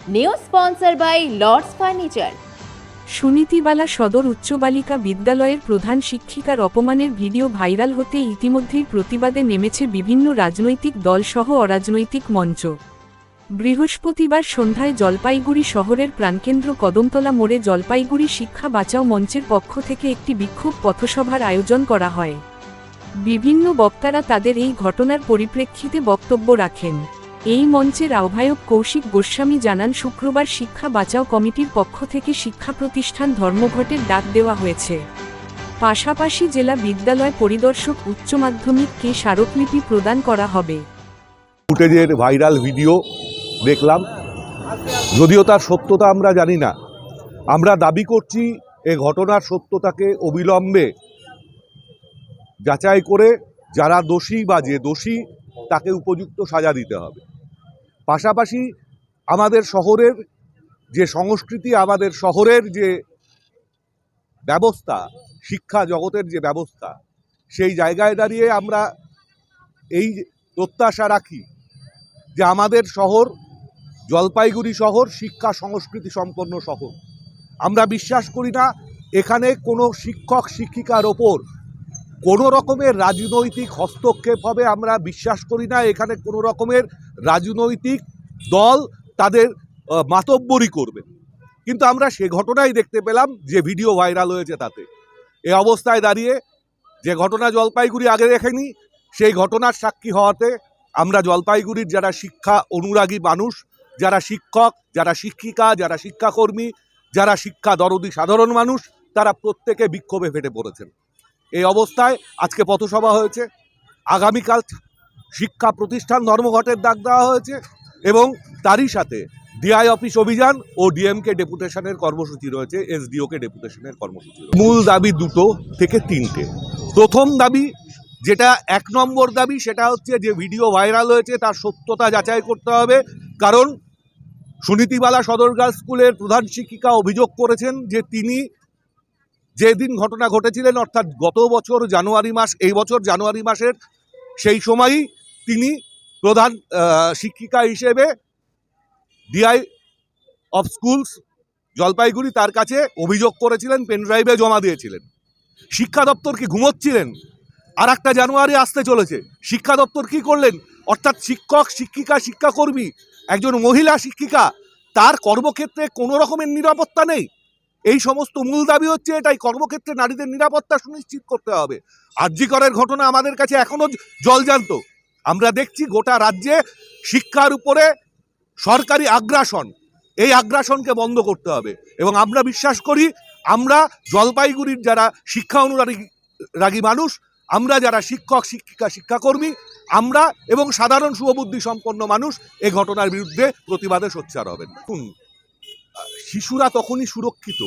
New sponsor by Lords Furniture. Sunitibala সদর উচ্চ বালিকা বিদ্যালয়ের প্রধান শিক্ষিকার অপমানের ভিডিও ভাইরাল হতে ইতিমধ্যেই প্রতিবাদে নেমেছে বিভিন্ন রাজনৈতিক দলসহ অরাজনৈতিক মঞ্চ। বৃহস্পতিবার সন্ধ্যায় জলপাইগুড়ি শহরের প্রাণকেন্দ্র কদমতলা মোড়ে জলপাইগুড়ি শিক্ষা বাঁচাও মঞ্চের পক্ষ থেকে একটি বিক্ষোভ পথসভার আয়োজন করা হয়। বিভিন্ন বক্তারা তাদের এই ঘটনার পরিপ্রেক্ষিতে বক্তব্য রাখেন। এই মঞ্চের আহ্বায়ক কৌশিক গোস্বামী জানান, শুক্রবার শিক্ষা বাঁচাও কমিটির পক্ষ থেকে শিক্ষা প্রতিষ্ঠান ধর্মঘটের ডাক দেওয়া হয়েছে। পাশাপাশি জেলা বিদ্যালয় পরিদর্শক উচ্চ মাধ্যমিককে স্মারকলিপি প্রদান করা হবে। ফুটেজের ভাইরাল ভিডিও দেখলাম, যদিও তার সত্যতা আমরা জানি না। আমরা দাবি করছি এ ঘটনার সত্যতাকে অবিলম্বে যাচাই করে যারা দোষী বা যে দোষী তাকে উপযুক্ত সাজা দিতে হবে। পাশাপাশি আমাদের শহরের যে সংস্কৃতি, আমাদের শহরের যে ব্যবস্থা, শিক্ষা জগতের যে ব্যবস্থা, সেই জায়গায় দাঁড়িয়ে আমরা এই প্রত্যাশা রাখি যে আমাদের শহর জলপাইগুড়ি শহর শিক্ষা সংস্কৃতি সম্পন্ন শহর। আমরা বিশ্বাস করি না এখানে কোনো শিক্ষক শিক্ষিকার ওপর কোনো রকমের রাজনৈতিক হস্তক্ষেপ হবে। আমরা বিশ্বাস করি না এখানে কোনো রকমের রাজনৈতিক দল তাদের মাতব্বরি করবে। কিন্তু আমরা সে ঘটনাই দেখতে পেলাম যে ভিডিও ভাইরাল হয়েছে তাতে। এই অবস্থায় দাঁড়িয়ে যে ঘটনা জলপাইগুড়ি আগে দেখেনি, সেই ঘটনার সাক্ষী হওয়াতে আমরা জলপাইগুড়ির যারা শিক্ষা অনুরাগী মানুষ, যারা শিক্ষক, যারা শিক্ষিকা, যারা শিক্ষাকর্মী, যারা শিক্ষা দরদী সাধারণ মানুষ, তারা প্রত্যেকে বিক্ষোভে ফেটে পড়েছেন। এই অবস্থায় আজকে পথসভা হয়েছে। আগামীকাল শিক্ষা প্রতিষ্ঠান ধর্মঘটের ডাক দেওয়া হয়েছে এবং তারই সাথে ডিআই অফিস অভিযান ও ডিএমকে ডেপুটেশনের কর্মসূচি রয়েছে, এসডিওকে ডেপুটেশনের কর্মসূচি। মূল দাবি দুটো থেকে তিনটে। প্রথম দাবি, যেটা 1 নম্বর দাবি, সেটা হচ্ছে যে ভিডিও ভাইরাল হয়েছে তার সত্যতা যাচাই করতে হবে। কারণ সুনীতিবালা সদর গার্লস স্কুলের প্রধান শিক্ষিকা অভিযোগ করেছেন যে তিনি যেদিন ঘটনা ঘটেছিলেন, অর্থাৎ গত বছর জানুয়ারি মাস, এই বছর জানুয়ারি মাসের সেই সময়ই তিনি প্রধান শিক্ষিকা হিসেবে ডিআই অফ স্কুলস জলপাইগুড়ি তার কাছে অভিযোগ করেছিলেন, পেনড্রাইভে জমা দিয়েছিলেন। শিক্ষা দপ্তর কি ঘুমোচ্ছিলেন? আর একটা জানুয়ারি আসতে চলেছে, শিক্ষা দপ্তর কি করলেন? অর্থাৎ শিক্ষক শিক্ষিকা শিক্ষাকর্মী, একজন মহিলা শিক্ষিকা, তার কর্মক্ষেত্রে কোনো রকমের নিরাপত্তা নেই। এই সমস্ত মূল দাবি হচ্ছে এটাই, কর্মক্ষেত্রে নারীদের নিরাপত্তা সুনিশ্চিত করতে হবে। আরজি করের ঘটনা আমাদের কাছে এখনও জলজান্ত। আমরা দেখছি গোটা রাজ্যে শিক্ষার উপরে সরকারি আগ্রাসন, এই আগ্রাসনকে বন্ধ করতে হবে। এবং আমরা বিশ্বাস করি, আমরা জলপাইগুড়ির যারা শিক্ষা অনুরাগী মানুষ, আমরা যারা শিক্ষক শিক্ষিকা শিক্ষাকর্মী, আমরা এবং সাধারণ শুভবুদ্ধি সম্পন্ন মানুষ এই ঘটনার বিরুদ্ধে প্রতিবাদে সোচ্চার হবেন। শিশুরা তখনই সুরক্ষিত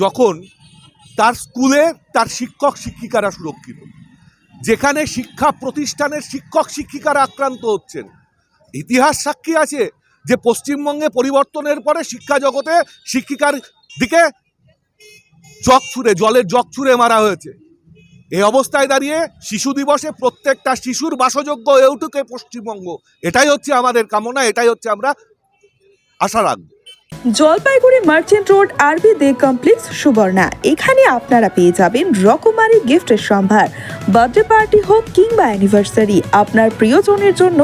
যখন তার স্কুলে তার শিক্ষক শিক্ষিকারা সুরক্ষিত। যেখানে শিক্ষা প্রতিষ্ঠানের শিক্ষক শিক্ষিকারা আক্রান্ত হচ্ছেন, ইতিহাস সাক্ষী আছে যে পশ্চিমবঙ্গে পরিবর্তনের পরে শিক্ষা জগতে শিক্ষিকার দিকে জলের জগ ছুঁড়ে মারা হয়েছে। এই অবস্থায় দাঁড়িয়ে শিশু দিবসে প্রত্যেকটা শিশুর বাসযোগ্য হয়ে উঠুক পশ্চিমবঙ্গ, এটাই হচ্ছে আমাদের কামনা, এটাই হচ্ছে আমরা আশা রাখব। জলপাইগুড়ি মার্চেন্ট রোড আরবি দে কমপ্লেক্স সুবর্ণা, এখানে আপনারা পেয়ে যাবেন রকমারি গিফটের সম্ভার। বার্থডে পার্টি হোক কিংবা অ্যানিভার্সারি, আপনার প্রিয়জনের জন্য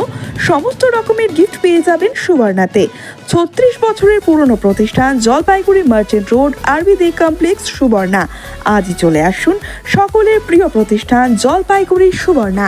সমস্ত রকমের গিফট পেয়ে যাবেন সুবর্ণাতে। 36 বছরের পুরনো প্রতিষ্ঠান জলপাইগুড়ি মার্চেন্ট রোড আরবি দে কমপ্লেক্স সুবর্ণা। আজই চলে আসুন সকলের প্রিয় প্রতিষ্ঠান জলপাইগুড়ি সুবর্ণা।